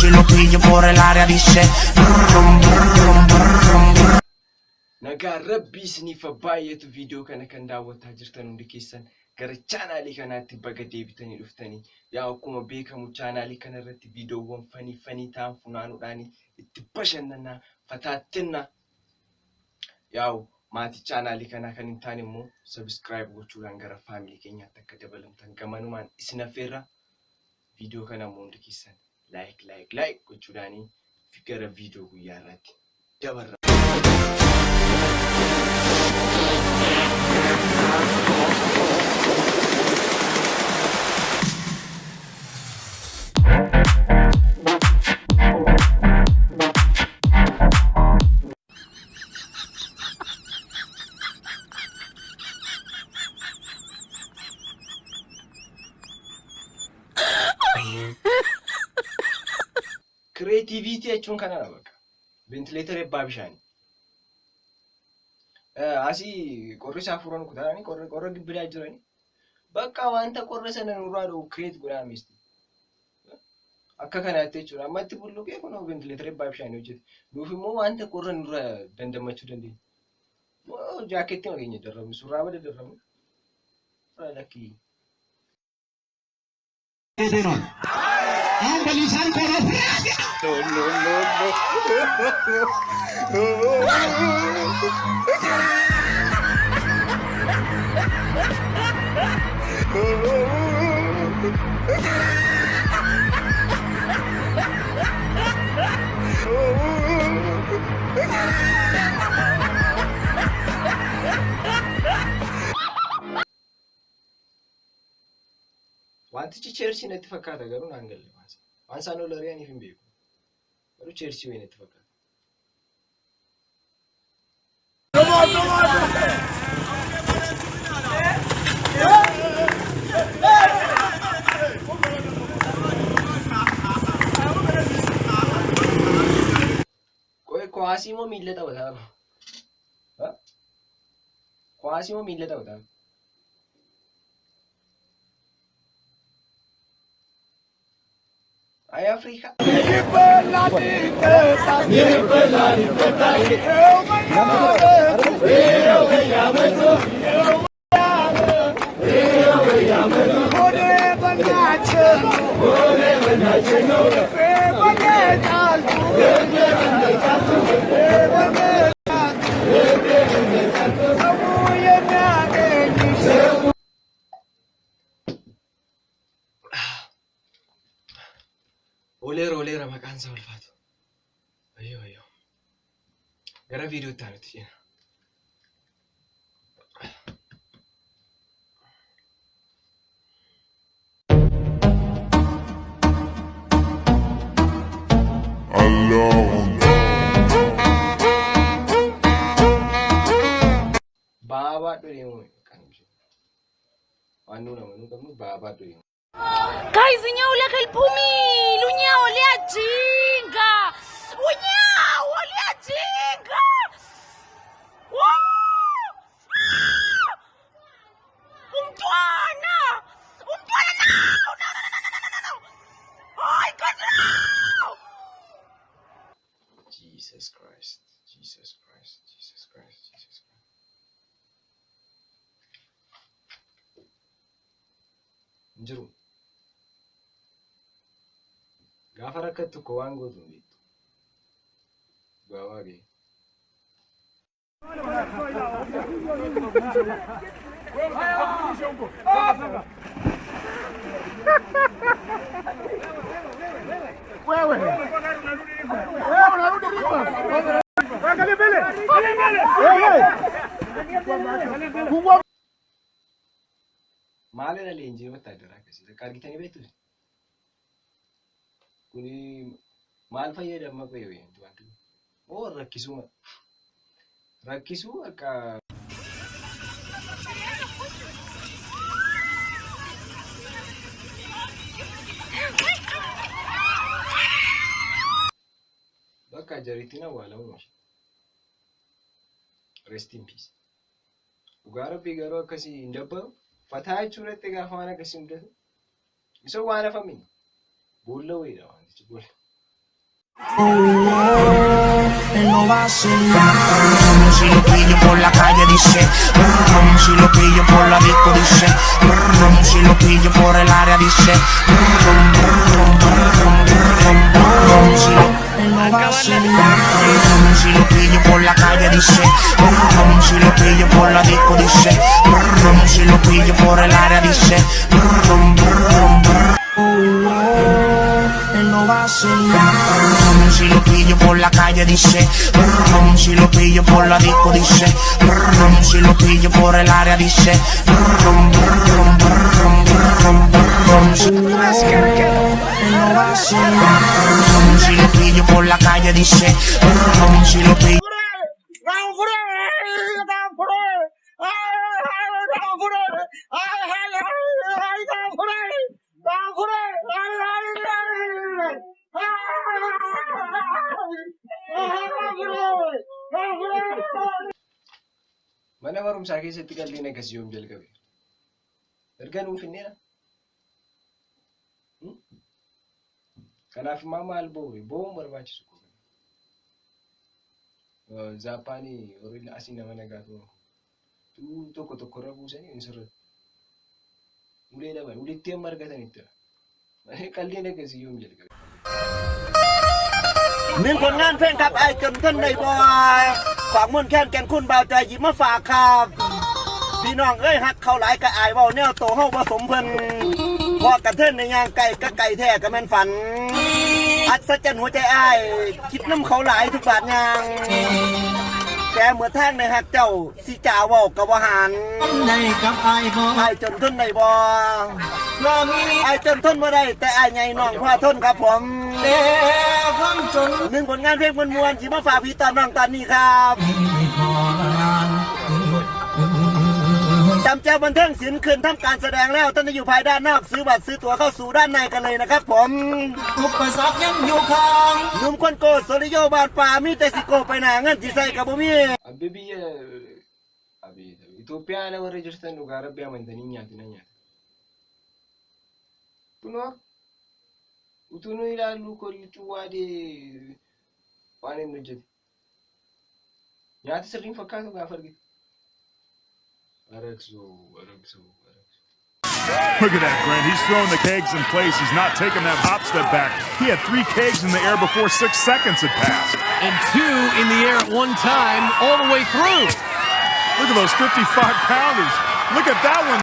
baci lo piglio pure l'aria dice brum brum brum brum. Nagaa rabbii isiniif baay'eetu viidiyoo kana kan daawwataa jirtan hundi keessan gara chaanaalii kanaatti baga deebitanii dhuftanii yaa akkuma beekamu chaanaalii kana irratti viidiyoowwan fanii ta'an funaanuudhaan itti bashannanaa fataattinna yaa maatii chaanaalii kanaa kan hin taane immoo subscribe gochuudhaan gara faamilii keenyaatti akka dabalamtan gamanumaan isin affeerra viidiyoo kana hundi keessan like gochuudhaan gara viidiyoo guyyaa irratti dabarra. Creativity jechuun kana bakka ventilator ebbaa bishaanii asii qorri isaa furan kutaanii qorra gibbiraa jiranii bakka wanta qorra sana nurraa dhuu create godhaa misti akka kanaatti jechuudha ammatti bulluqee kun ventilator ebbaa bishaanii hojjete nuuf immoo wanta qorra nurra dandamachuu dandeenya jaakeetti makeenya darramu surraa bada darramu lakkii wantichi Chelsea natti fakkaata garuu naan galle waan saanoo lariyaaniif hin beeku garuu Chelsea way natti fakkaata. Kuwaasii moo miilla taphataa? Kuwaasii moo miilla taphataa? Ay Africa. Olera maqaan isaa ulfaatu. Ayyo. Gara viidiyootti aanutti jenna. Baabaa dhodeemu kan ibsu. Waan nuun amanuu qabnu baabaa dhodeemu. Guys, unyao kelpumi, unyao lia jinga, unyao lia jinga. Umtuana, no. Ay, no. Jesus Christ. Jiru. Gaafa rakkattu ko waan gootu hin beektu. Gaawaa ga'e. Maal era leenjii wattaadara akkasii akka argitanii beektu. Kuni maal fayyadama qoyee wanti oo rakkisuu akka bakka jariitiin awwaalamu rest in peace. Dhugaa rabbii garuu akkasii hin dabbaru fataa jechuurratti gaafa waan akkasii mudatu isa waan hafamin boolla wayiidha wantichi boolla Él no va a hacer nada. Si lo pillo por la calle dice, si lo pillo por la disco dice, si lo pillo por el área dice, él no va a hacer nada. Si lo pillo por la calle dice, si lo pillo por la disco dice, si lo pillo por el área dice, él no va a hacer nada. Si lo pillo por la calle dice, si lo pillo por la disco dice, si lo pillo por el área dice, él no va a hacer nada. Si lo pillo por la calle dice, si lo pillo. Mana barumsaa keessatti qalliin akkasii yoom jalqabe? Erga nuuf hinneera. Kanaaf maal bo'uun barbaachisu. Zaappaanii horii asii nama nagaatu tokko irra buusanii hin sirratti. Ulee dhaban ulitti amma argatanitti. Qalliin akkasii yoom jalqabe? Minคนงานเพลงครับไอ้จนท่านในบอยฝากมนแค้นแก่นคุณบ่าวใจหยิบมาฝากครับพี่น้องเอ้ยฮักเขาหลายกะอายเว้าแนวโตเฮาผสมเพิ่นพอกระเทินในย่างไก่กะไก่แท้กะแม่นฝันอัศจรรย์หัวใจอ้ายคิดน้ำเขาหลายทุกบาทยางแต่เมื่อทางในฮักเจ้าสิจ่าเว้ากะบ่หันได้กับอ้ายบ่อ้ายจนทนได้บ่อ้ายจนทนบ่ได้แต่อ้ายใหญ่น้องพาทนครับผมหนึ่งผลงานเพลงมวลๆที่มาฝากพี่ตอนน้องตอนนี้ครับจำเจ้าบันเทิงศิลป์คืนทำการแสดงแล้วท่านอยู่ภายด้านนอกซื้อบัตรซื้อตั๋วเข้าสู่ด้านในกันเลยนะครับผมอุปสรรคยังอยู่ข้างหนุ่มคนโกโซลิโยบานป่ามีแต่สิโกไปหนาเงินที่ใส่กับบ่มี Itoophiyaa warra jirtan dhugaa rabbi amantanii nyaatina nyaata. Kunoo utuu nu ilaallu kollichuu waadee waan hin hojjete. Nyaata sirriin fakkaatu gaafa argite. Look at that, Brent. He's throwing the kegs in place. He's not taking that hop step back. He had 3 kegs in the air before 6 seconds had passed. And 2 in the air at one time, all the way through. Look at those 55-pounders. Look at that one.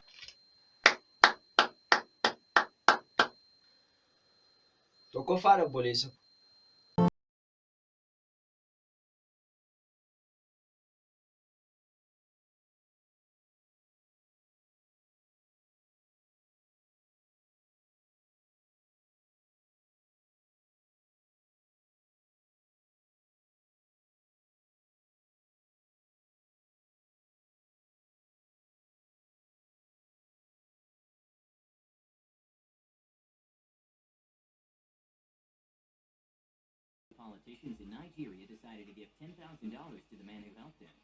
Tokkoffaadha obboleessa. Politicians in Nigeria decided to give $10,000 to the man who helped him.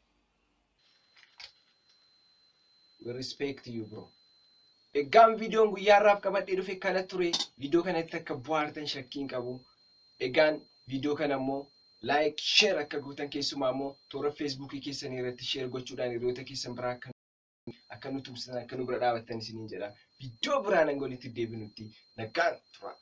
We respect you, bro. Egaan videoon guyyaarraaf qabadhee dhufe kana ture. Video kanatti akka bu'aartan shakkiin qabu. Egaan video kana immoo like, share akka gootan keessumaa immoo toora Facebookii keessanii irratti share gochuudhaan hiriyoota keessan biraa akka nu tumsitan akka nu bira dhaabattan isiniin jedha. Video biraan angolitti deebinutti nagaan tura.